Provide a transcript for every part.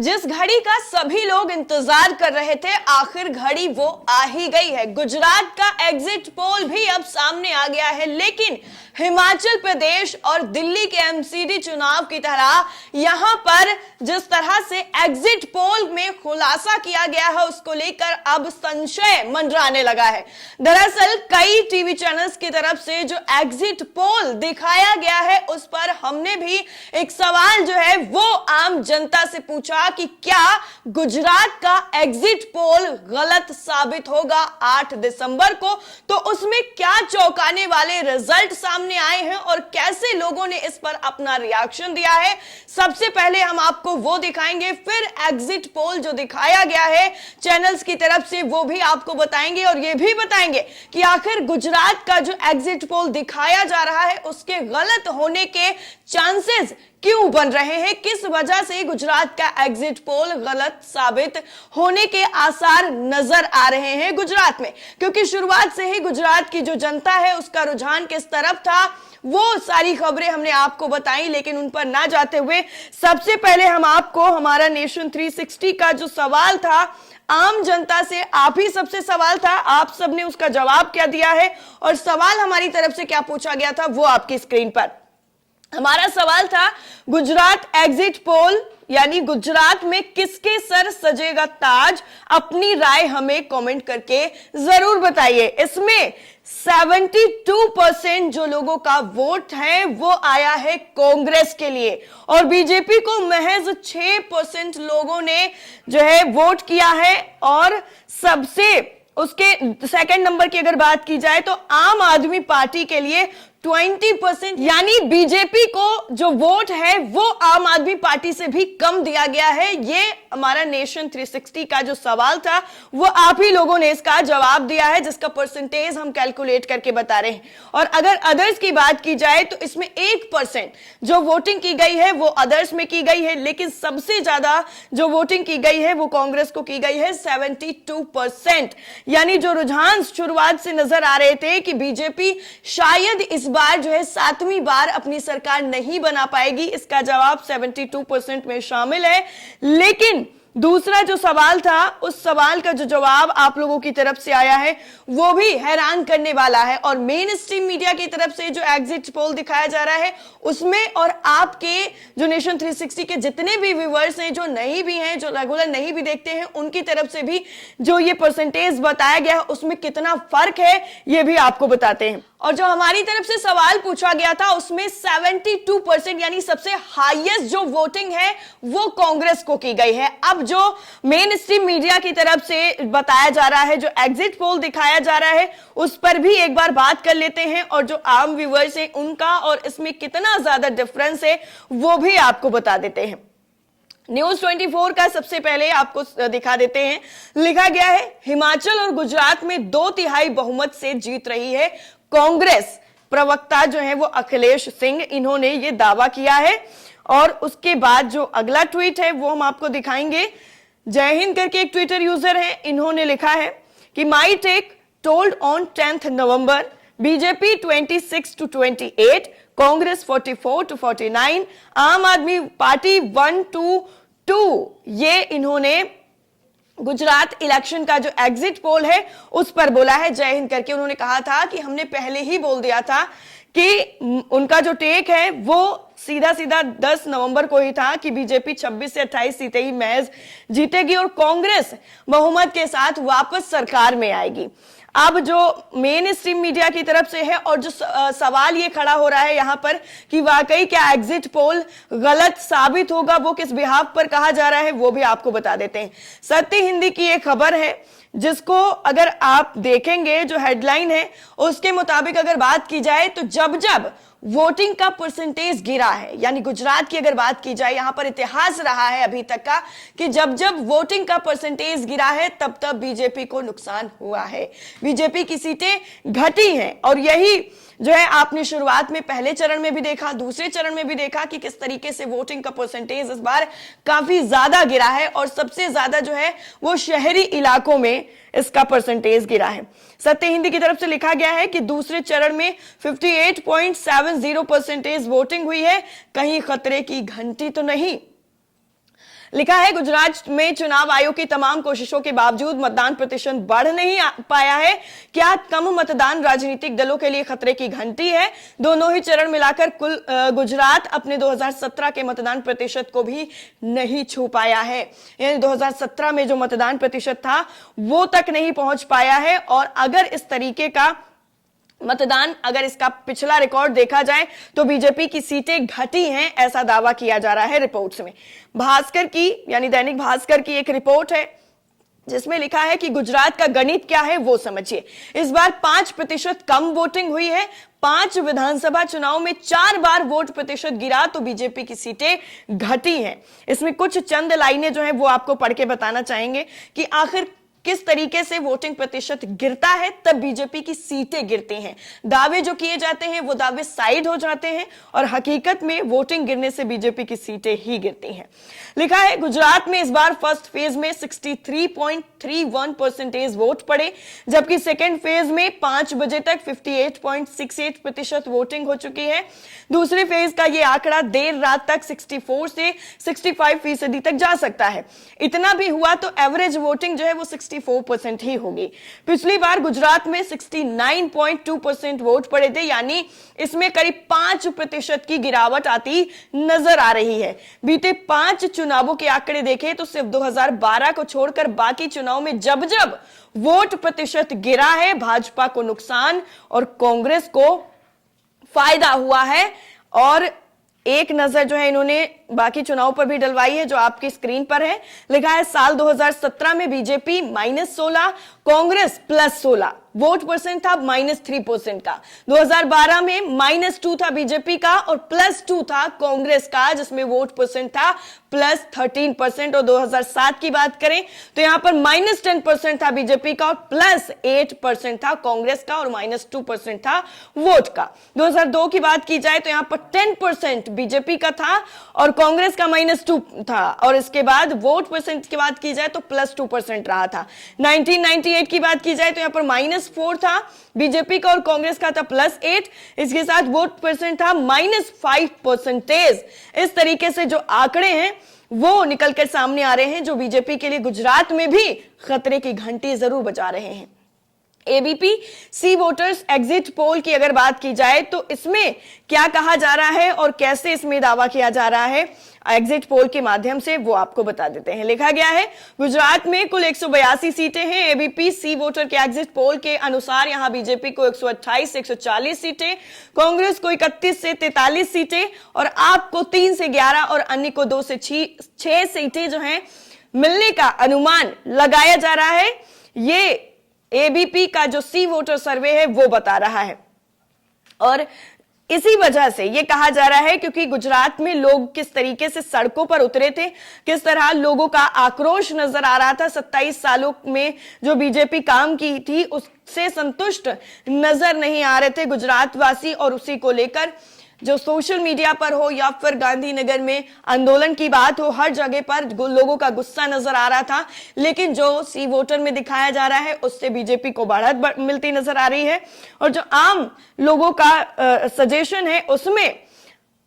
जिस घड़ी का सभी लोग इंतजार कर रहे थे, आखिर घड़ी वो आ ही गई है। गुजरात का एग्जिट पोल भी अब सामने आ गया है, लेकिन हिमाचल प्रदेश और दिल्ली के एमसीडी चुनाव की तरह यहां पर जिस तरह से एग्जिट पोल में खुलासा किया गया है, उसको लेकर अब संशय मंडराने लगा है। दरअसल कई टीवी चैनल्स की तरफ से जो एग्जिट पोल दिखाया गया है, उस पर हमने भी एक सवाल जो है वो आम जनता से पूछा कि क्या गुजरात का एग्जिट पोल गलत साबित होगा 8 दिसंबर को। तो उसमें क्या चौंकाने वाले रिजल्ट सामने आए हैं और कैसे लोगों ने इस पर अपना रिएक्शन दिया है, सबसे पहले हम आपको वो दिखाएंगे, फिर एग्जिट पोल जो दिखाया गया है चैनल्स की तरफ से वो भी आपको बताएंगे और ये भी बताएंगे कि आखिर गुजरात का जो एग्जिट पोल दिखाया जा रहा है उसके गलत होने के चांसेस क्यों बन रहे हैं, किस वजह से गुजरात का एग्जिट पोल गलत साबित होने के आसार नजर आ रहे हैं गुजरात में। क्योंकि शुरुआत से ही गुजरात की जो जनता है उसका रुझान किस तरफ था, वो सारी खबरें हमने आपको बताई, लेकिन उन पर ना जाते हुए सबसे पहले हम आपको हमारा नेशन 360 का जो सवाल था आम जनता से, आप ही सबसे सवाल था, आप सबने उसका जवाब क्या दिया है और सवाल हमारी तरफ से क्या पूछा गया था वो आपकी स्क्रीन पर। हमारा सवाल था गुजरात एग्जिट पोल यानी गुजरात में किसके सर सजेगा ताज, अपनी राय हमें कमेंट करके जरूर बताइए। इसमें 72% जो लोगों का वोट है वो आया है कांग्रेस के लिए और बीजेपी को महज 6% लोगों ने जो है वोट किया है। और सबसे उसके सेकंड नंबर की अगर बात की जाए तो आम आदमी पार्टी के लिए 20%, यानी बीजेपी को जो वोट है वो आम आदमी पार्टी से भी कम दिया गया है। ये हमारा नेशन 360 का जो सवाल था वो आप ही लोगों ने इसका जवाब दिया है, जिसका परसेंटेज हम कैलकुलेट करके बता रहे हैं। और अगर अदर्स की बात की जाए तो इसमें 1% जो वोटिंग की गई है वो अदर्स में की गई है, लेकिन सबसे ज्यादा जो वोटिंग की गई है वो कांग्रेस को की गई है 72%। यानी जो रुझान शुरुआत से नजर आ रहे थे कि बीजेपी शायद इस बार जो है 7वीं बार अपनी सरकार नहीं बना पाएगी, इसका जवाब 72% में शामिल है। लेकिन दूसरा जो सवाल था उस सवाल का जो जवाब आप लोगों की तरफ से आया है वो भी हैरान करने वाला है। और मेन स्ट्रीम मीडिया की तरफ से जो एग्जिट पोल दिखाया जा रहा है उसमें और आपके जो नेशन 360 के जितने भी व्यूअर्स हैं, जो नहीं भी हैं, जो रेगुलर नहीं भी देखते हैं, उनकी तरफ से भी जो ये परसेंटेज बताया गया है उसमें कितना फर्क है ये भी आपको बताते हैं। और जो हमारी तरफ से सवाल पूछा गया था उसमें 72% यानी सबसे हाईएस्ट जो वोटिंग है वो कांग्रेस को की गई है। अब जो मेन स्ट्रीम मीडिया की तरफ से बताया जा रहा है, जो एग्जिट पोल दिखाया जा रहा है, उस पर भी एक बार बात कर लेते हैं और जो आम व्यूअर्स हैं उनका और इसमें कितना ज्यादा डिफरेंस है वो भी आपको बता देते हैं। न्यूज 24 का सबसे पहले आपको दिखा देते हैं। लिखा गया है हिमाचल और गुजरात में 2/3 बहुमत से जीत रही है कांग्रेस। प्रवक्ता जो है वो अखिलेश सिंह, इन्होंने ये दावा किया है। और उसके बाद जो अगला ट्वीट है वो हम आपको दिखाएंगे। जय हिंद करके एक ट्विटर यूजर है, इन्होंने लिखा है कि my tech told on 10th नवंबर, बीजेपी 26 to 28, कांग्रेस 44 to 49, आम आदमी पार्टी 1 to 2। ये इन्होंने गुजरात इलेक्शन का जो एग्जिट पोल है उस पर बोला है। जय हिंद करके उन्होंने कहा था कि हमने पहले ही बोल दिया था कि उनका जो टेक है वो सीधा 10 नवंबर को ही था कि बीजेपी 26 से 28 सीटें ही महज जीतेगी और कांग्रेस बहुमत के साथ वापस सरकार में आएगी। अब जो मेन स्ट्रीम मीडिया की तरफ से है और जो सवाल ये खड़ा हो रहा है यहां पर कि वाकई क्या एग्जिट पोल गलत साबित होगा, वो किस बिहाफ पर कहा जा रहा है वो भी आपको बता देते हैं। सत्य हिंदी की एक खबर है जिसको अगर आप देखेंगे, जो हेडलाइन है उसके मुताबिक अगर बात की जाए तो जब जब वोटिंग का परसेंटेज गिरा है, यानी गुजरात की अगर बात की जाए, यहां पर इतिहास रहा है अभी तक का कि जब जब वोटिंग का परसेंटेज गिरा है तब तब बीजेपी को नुकसान हुआ है, बीजेपी की सीटें घटी हैं। और यही जो है आपने शुरुआत में पहले चरण में भी देखा, दूसरे चरण में भी देखा कि किस तरीके से वोटिंग का परसेंटेज इस बार काफी ज्यादा गिरा है और सबसे ज्यादा जो है वो शहरी इलाकों में इसका परसेंटेज गिरा है। सत्य हिंदी की तरफ से लिखा गया है कि दूसरे चरण में 58.70% वोटिंग हुई है, कहीं खतरे की घंटी तो नहीं। लिखा है गुजरात में चुनाव आयोग की तमाम कोशिशों के बावजूद मतदान प्रतिशत बढ़ नहीं पाया है। क्या कम मतदान राजनीतिक दलों के लिए खतरे की घंटी है? दोनों ही चरण मिलाकर कुल गुजरात अपने 2017 के मतदान प्रतिशत को भी नहीं छू पाया है। यानी 2017 में जो मतदान प्रतिशत था वो तक नहीं पहुंच पाया है। और अगर इस तरीके का मतदान, अगर इसका पिछला रिकॉर्ड देखा जाए तो बीजेपी की सीटें घटी हैं, ऐसा दावा किया जा रहा है रिपोर्ट्स में। भास्कर की यानी दैनिक भास्कर की एक रिपोर्ट है जिसमें लिखा है कि गुजरात का गणित क्या है वो समझिए। इस बार 5% कम वोटिंग हुई है। 5 विधानसभा चुनाव में 4 बार वोट प्रतिशत गिरा तो बीजेपी की सीटें घटी हैं। इसमें कुछ चंद लाइनें जो है वो आपको पढ़ के बताना चाहेंगे कि आखिर किस तरीके से वोटिंग प्रतिशत गिरता है, तब बीजेपी की सीटें गिरती हैं। दावे जो किए जाते हैं वो दावे साइड हो जाते हैं और हकीकत में वोटिंग गिरने से बीजेपी की सीटें ही गिरती हैं। लिखा है गुजरात में इस बार फर्स्ट फेज में 63.31% वोट पड़े, जबकि सेकेंड फेज में 5 बजे तक 58.68% वोटिंग हो चुकी है। दूसरे फेज का ये आंकड़ा देर रात तक 64 से 65% तक जा सकता है। इतना भी हुआ तो एवरेज वोटिंग जो है वो 64% ही होगी। पिछली बार गुजरात में 69.2% वोट पड़े थे, यानी इसमें करीब 5% की गिरावट आती नजर आ रही है। बीते 5 चुनावों के आंकड़े देखें तो सिर्फ 2012 को छोड़कर बाकी चुनाव में जब जब वोट प्रतिशत गिरा है भाजपा को नुकसान और कांग्रेस को फायदा हुआ है। और एक नजर जो है इन्होंने बाकी चुनाव पर भी डलवाई है जो आपकी स्क्रीन पर है। लिखा है साल 2017 में बीजेपी -16, कांग्रेस +16, वोट परसेंट था -3% का। 2012 में -2 था बीजेपी का और +2 था कांग्रेस का, जिसमें वोट परसेंट था +13%। और 2007 की बात करें तो यहां पर -10% था बीजेपी का और +8% था कांग्रेस का और -2% था वोट का। 2002 की बात की जाए तो यहां पर 10% बीजेपी का था और कांग्रेस का -2 था। और इसके बाद वोट परसेंट की बात की जाए तो +2% रहा था। 1998 की बात की जाए तो यहां पर -4 था बीजेपी का और कांग्रेस का था +8। इसके साथ वोट परसेंट था -5%। इस तरीके से जो आंकड़े हैं वो निकलकर सामने आ रहे हैं जो बीजेपी के लिए गुजरात में भी खतरे की घंटी जरूर बजा रहे हैं। ABP C voters exit poll की अगर बात की जाए तो इसमें क्या कहा जा रहा है और कैसे इसमें दावा किया जा रहा है एग्जिट पोल के माध्यम से, वो आपको बता देते हैं। लिखा गया है गुजरात में कुल 182 सीटें हैं। एबीपी सी वोटर के एग्जिट पोल के अनुसार यहां बीजेपी को 128 से 140 सीटें, कांग्रेस को 31 से 43 सीटें और आप को 3 से 11 और अन्य को 2 से 6 सीटें जो हैं मिलने का अनुमान लगाया जा रहा है। ये एबीपी का जो सी वोटर सर्वे है वो बता रहा है। और इसी वजह से ये कहा जा रहा है क्योंकि गुजरात में लोग किस तरीके से सड़कों पर उतरे थे, किस तरह लोगों का आक्रोश नजर आ रहा था। 27 सालों में जो बीजेपी काम की थी उससे संतुष्ट नजर नहीं आ रहे थे गुजरात वासी। और उसी को लेकर जो सोशल मीडिया पर हो या फिर गांधीनगर में आंदोलन की बात हो, हर जगह पर लोगों का गुस्सा नजर आ रहा था। लेकिन जो सी वोटर में दिखाया जा रहा है उससे बीजेपी को बढ़त मिलती नजर आ रही है। और जो आम लोगों का सजेशन है उसमें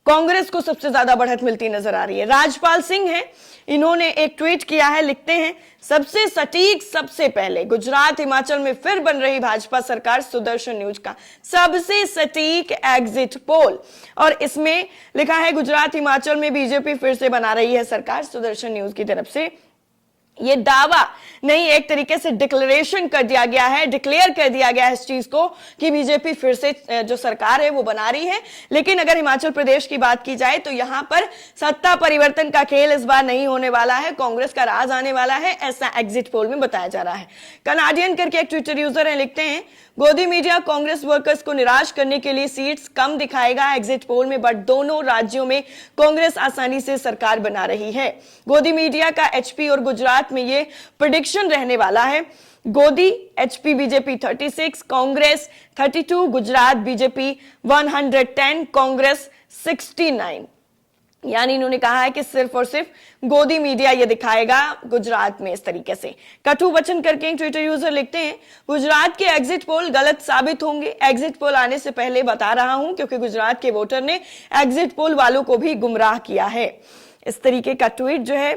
कांग्रेस को सबसे ज्यादा बढ़त मिलती नजर आ रही है। राजपाल सिंह है, इन्होंने एक ट्वीट किया है, लिखते हैं सबसे सटीक सबसे पहले गुजरात हिमाचल में फिर बन रही भाजपा सरकार, सुदर्शन न्यूज का सबसे सटीक एग्जिट पोल। और इसमें लिखा है गुजरात हिमाचल में बीजेपी फिर से बना रही है सरकार, सुदर्शन न्यूज की तरफ से ये दावा नहीं, एक तरीके से डिक्लेरेशन कर दिया गया है, डिक्लेयर कर दिया गया है इस चीज को कि बीजेपी फिर से जो सरकार है वो बना रही है। लेकिन अगर हिमाचल प्रदेश की बात की जाए तो यहां पर सत्ता परिवर्तन का खेल इस बार नहीं होने वाला है, कांग्रेस का राज आने वाला है, ऐसा एग्जिट पोल में बताया जा रहा है। कनाडियन करके एक ट्विटर यूजर है, लिखते हैं गोदी मीडिया कांग्रेस वर्कर्स को निराश करने के लिए सीट्स कम दिखाएगा एग्जिट पोल में, बट दोनों राज्यों में कांग्रेस आसानी से सरकार बना रही है। गोदी मीडिया का एचपी और गुजरात में ये प्रेडिक्शन रहने वाला है। गोदी HP BJP 36, Congress 32, Gujarat BJP 110, Congress 69। यानी इन्होंने कहा है कि सिर्फ और सिर्फ गोदी मीडिया ये दिखाएगा गुजरात में इस तरीके से। कटु वचन करके ट्विटर यूजर लिखते हैं गुजरात के एग्जिट पोल गलत साबित होंगे, एग्जिट पोल आने से पहले बता रहा हूं क्योंकि गुजरात के वोटर ने एग्जिट पोल वालों को भी गुमराह किया है। इस तरीके का ट्वीट जो है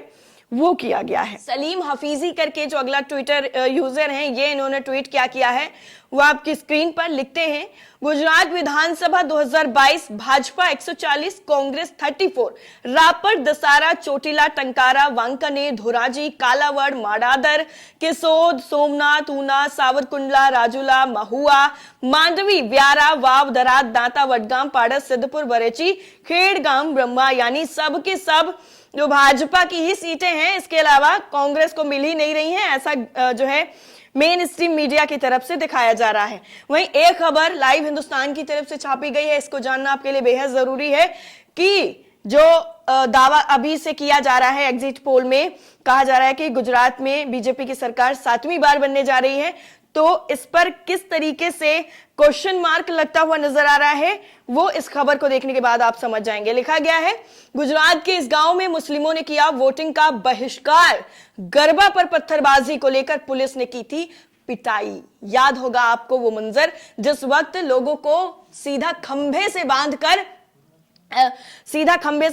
वो किया गया है। सलीम हफीजी करके जो अगला ट्विटर यूजर हैं, ये इन्होंने ट्वीट क्या किया है वो आपकी स्क्रीन पर लिखते हैं। गुजरात विधानसभा 2022 भाजपा 140, कांग्रेस 34, रापड़, दसारा, चोटीला, टंकारा, वांकने, धोराजी, कालावड़, माडादर, केसोद, सोमनाथ, ऊना, सावरकुंडला, राजूला, महुआ, मांडवी, व्यारा, वाव, दरात, दांता, वडगाम, पाड़स, सिद्धपुर, बरेची, खेड़गाम, ब्रह्मा, यानी सब के सब जो भाजपा की ही सीटें हैं, इसके अलावा कांग्रेस को मिल ही नहीं रही हैं, ऐसा जो है मेन स्ट्रीम मीडिया की तरफ से दिखाया जा रहा है। वहीं एक खबर लाइव हिंदुस्तान की तरफ से छापी गई है, इसको जानना आपके लिए बेहद जरूरी है कि जो दावा अभी से किया जा रहा है एग्जिट पोल में, कहा जा रहा है कि गुजरात में बीजेपी की सरकार 7वीं बार बनने जा रही है, तो इस पर किस तरीके से क्वेश्चन मार्क लगता हुआ नजर आ रहा है वो इस खबर को देखने के बाद आप समझ जाएंगे। लिखा गया है, गुजरात के इस गांव में मुस्लिमों ने किया वोटिंग का बहिष्कार, गरबा पर पत्थरबाजी को लेकर पुलिस ने की थी पिटाई। याद होगा आपको वो मंजर जिस वक्त लोगों को सीधा खंभे से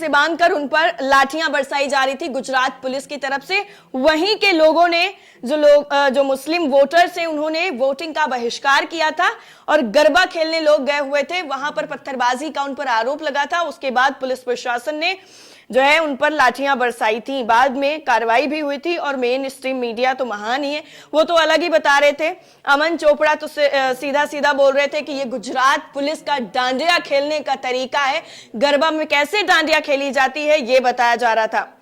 बांधकर उन पर लाठियां बरसाई जा रही थी गुजरात पुलिस की तरफ से। वहीं के लोगों ने जो मुस्लिम वोटर्स हैं उन्होंने वोटिंग का बहिष्कार किया था और गरबा खेलने लोग गए हुए थे, वहां पर पत्थरबाजी का उन पर आरोप लगा था। उसके बाद पुलिस प्रशासन ने जो है उन पर लाठियां बरसाई थी, बाद में कार्रवाई भी हुई थी और मेन स्ट्रीम मीडिया तो महान ही है, वो तो अलग ही बता रहे थे। अमन चोपड़ा तो सीधा सीधा बोल रहे थे कि ये गुजरात पुलिस का डांडिया खेलने का तरीका है, गरबा में कैसे डांडिया खेली जाती है ये बताया जा रहा था।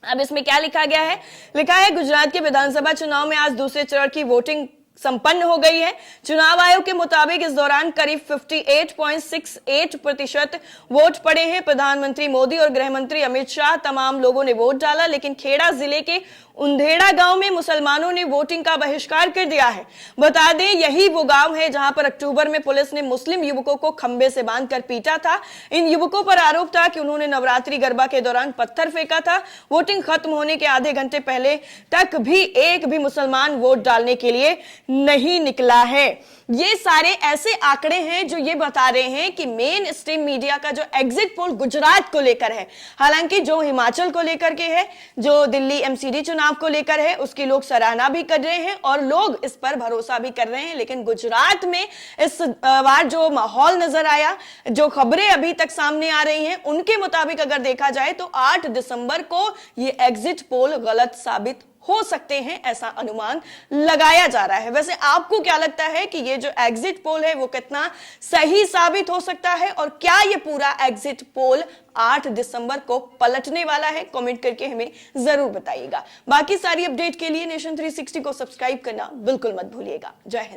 अब इसमें क्या लिखा गया है, लिखा है गुजरात के विधानसभा चुनाव में आज दूसरे चरण की वोटिंग संपन्न हो गई है। चुनाव आयोग के मुताबिक इस दौरान करीब 58.68% वोट पड़े हैं। प्रधानमंत्री मोदी और गृह मंत्री अमित शाह तमाम लोगों ने वोट डाला, लेकिन खेड़ा जिले के उंधेड़ा गांव में मुसलमानों ने वोटिंग का बहिष्कार कर दिया है। बता दें यही वो गांव है जहां पर अक्टूबर में पुलिस ने मुस्लिम युवकों को खंबे से बांधकर पीटा था। इन युवकों पर आरोप था कि उन्होंने नवरात्रि गरबा के दौरान पत्थर फेंका था। वोटिंग खत्म होने के आधे घंटे पहले तक भी एक भी मुसलमान वोट डालने के लिए नहीं निकला है। ये सारे ऐसे आंकड़े हैं जो ये बता रहे हैं कि मेन स्ट्रीम मीडिया का जो एग्जिट पोल गुजरात को लेकर है, हालांकि जो हिमाचल को लेकर के है, जो दिल्ली एमसीडी चुनाव को लेकर है, उसकी लोग सराहना भी कर रहे हैं और लोग इस पर भरोसा भी कर रहे हैं। लेकिन गुजरात में इस बार जो माहौल नजर आया, जो खबरें अभी तक सामने आ रही हैं, उनके मुताबिक अगर देखा जाए तो 8 दिसंबर को ये एग्जिट पोल गलत साबित हो सकते हैं, ऐसा अनुमान लगाया जा रहा है। वैसे आपको क्या लगता है कि ये जो एग्जिट पोल है वो कितना सही साबित हो सकता है और क्या ये पूरा एग्जिट पोल 8 दिसंबर को पलटने वाला है? कमेंट करके हमें जरूर बताइएगा। बाकी सारी अपडेट के लिए नेशन 360 को सब्सक्राइब करना बिल्कुल मत भूलिएगा। जय हिंद।